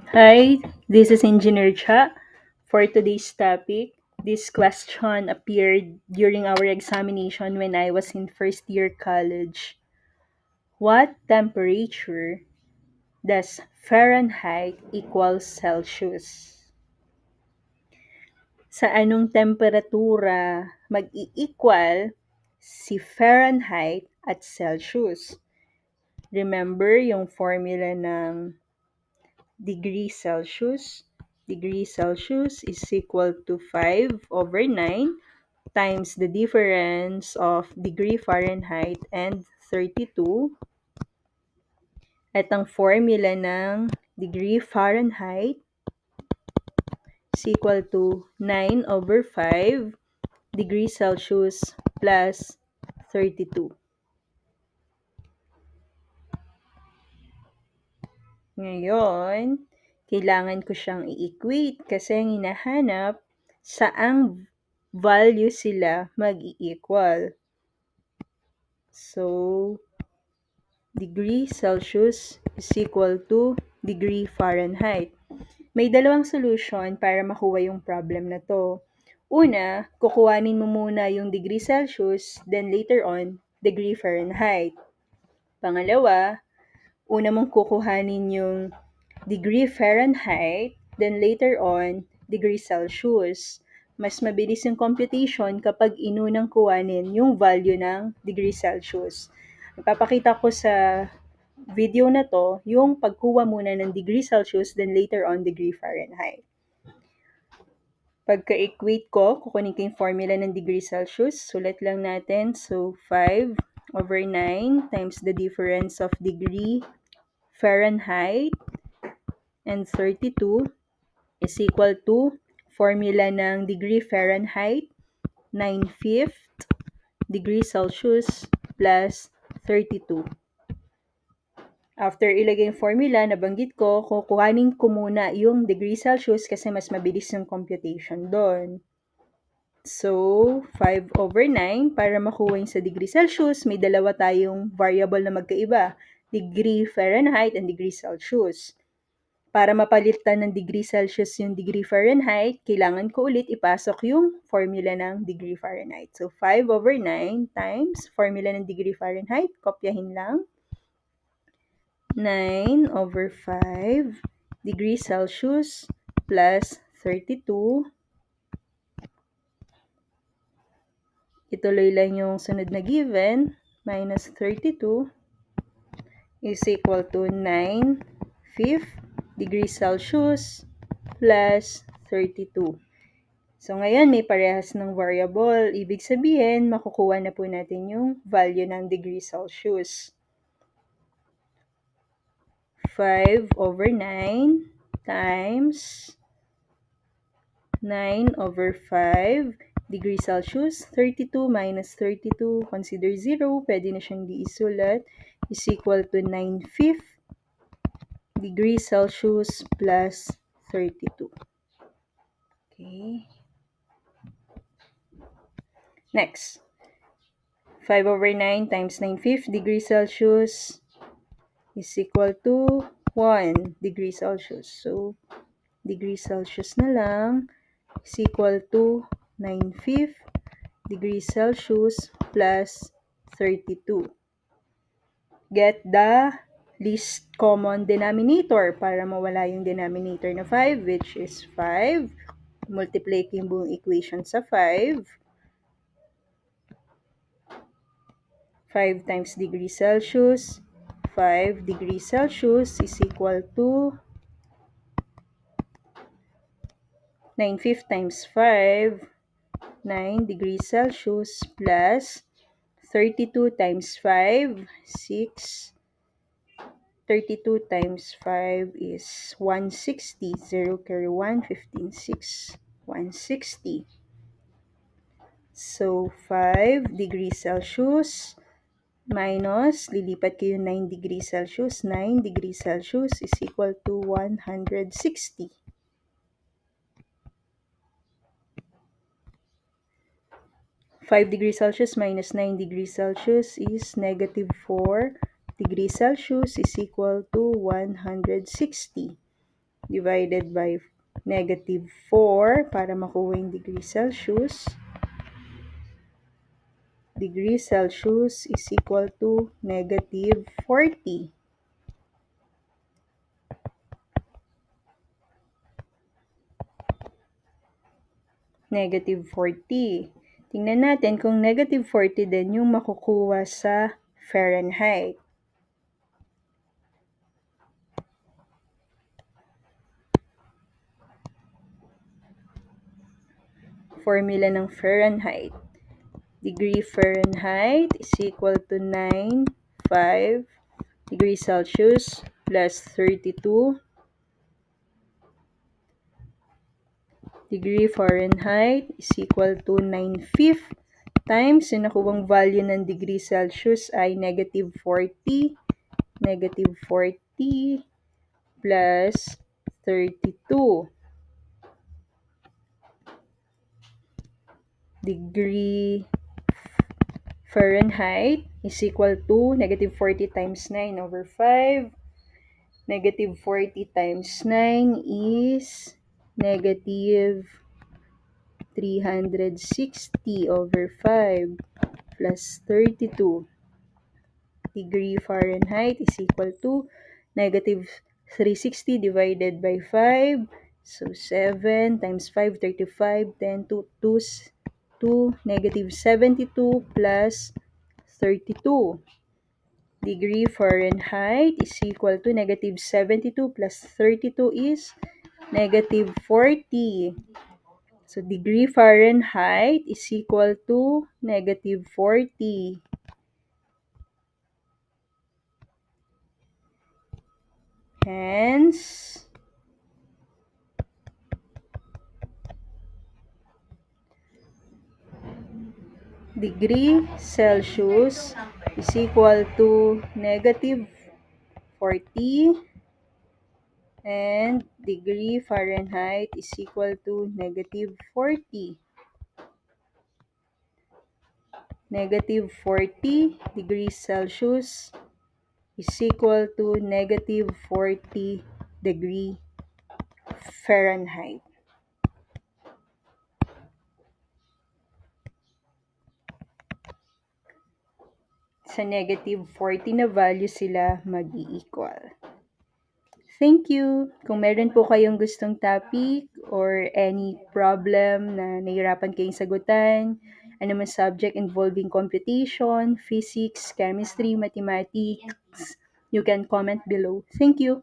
Hi, this is Engineer Cha. For today's topic, this question appeared during our examination when I was in first year college. What temperature does Fahrenheit equal Celsius? Sa anong temperatura mag-i-equal si Fahrenheit at Celsius? Remember yung formula ng degree Celsius? Degree Celsius is equal to 5/9 times the difference of degree Fahrenheit and 32. At ang formula ng degree Fahrenheit is equal to 9/5 degree Celsius plus 32. Ngayon, kailangan ko siyang i-equate kasi ang hinahanap saang value sila mag-i-equal. So, degree Celsius is equal to degree Fahrenheit. May dalawang solution para makuha yung problem na to. Una, kukuhanin mo muna yung degree Celsius, then later on, degree Fahrenheit. Pangalawa, una mong kukuhanin yung degree Fahrenheit, then later on, degree Celsius. Mas mabilis yung computation kapag inunang kuhanin yung value ng degree Celsius. Ipapakita ko sa video na to yung pagkuha muna ng degree Celsius, then later on, degree Fahrenheit. Pagka-equate ko, kukunin ko yung formula ng degree Celsius. Sulat lang natin. So, 5/9 times the difference of degree Fahrenheit and 32 is equal to formula ng degree Fahrenheit, 9/5 degree Celsius plus 32. After ilagay yung formula, nabanggit ko, kukuhanin ko muna yung degree Celsius kasi mas mabilis yung computation doon. So, 5/9, para makuha yung sa degree Celsius, may dalawa tayong variable na magkaiba, degree Fahrenheit and degree Celsius. Para mapalitan ng degree Celsius yung degree Fahrenheit, kailangan ko ulit ipasok yung formula ng degree Fahrenheit. So, 5/9 times formula ng degree Fahrenheit, kopyahin lang. 9/5 degree Celsius plus 32. Ituloy lang yung sunod na given, minus 32 is equal to 9/5 degree Celsius plus 32. So, ngayon may parehas ng variable. Ibig sabihin, makukuha na po natin yung value ng degree Celsius. 5/9 times 9/5 degree Celsius. 32 minus 32, consider 0. Pwede na siyang diisulat. Is equal to 9/5 degree Celsius plus 32. Okay. Next. 5/9 times 9/5 degree Celsius is equal to 1 degree Celsius. So, degree Celsius na lang is equal to 9/5 degree Celsius plus 32. Get the least common denominator para mawala yung denominator na 5, which is 5. Multiply ko yung buong equation sa 5. 5 times degree Celsius. 5 degrees Celsius is equal to 9/5 times 5, 9 degrees Celsius plus 32 times 5, 6. 32 times 5 is 160. 0 carry 1, 15, 6, 160. So, 5 degrees Celsius minus, lilipat ko yung 9 degrees Celsius. 9 degrees Celsius is equal to 160. 5 degrees Celsius minus 9 degrees Celsius is negative 4 degrees Celsius is equal to 160. divided by -4 para makuha yung degree Celsius. Degree Celsius is equal to -40. -40. Tingnan natin kung -40 din yung makukuha sa Fahrenheit. Formula ng Fahrenheit. Degree Fahrenheit is equal to 9.5 degrees Celsius plus 32 degree Fahrenheit is equal to 9/5 times yung nakuwang value ng degree Celsius ay -40 plus 32 degree Fahrenheit is equal to -40 times 9 over 5. -40 times 9 is -360 over 5 plus 32 degree Fahrenheit is equal to -360 divided by 5. So 7 times 5, 35, 10, 2, 2, -72 plus 32. Degree Fahrenheit is equal to -72 plus 32 is -40. So degree Fahrenheit is equal to -40. Hence, degree Celsius is equal to -40 and degree Fahrenheit is equal to -40. -40 degrees Celsius is equal to -40 degree Fahrenheit. Sa -40 na value sila mag-i-equal. Thank you! Kung meron po kayong gustong topic or any problem na nahirapan kayong sagutan, man subject involving computation, physics, chemistry, mathematics, you can comment below. Thank you!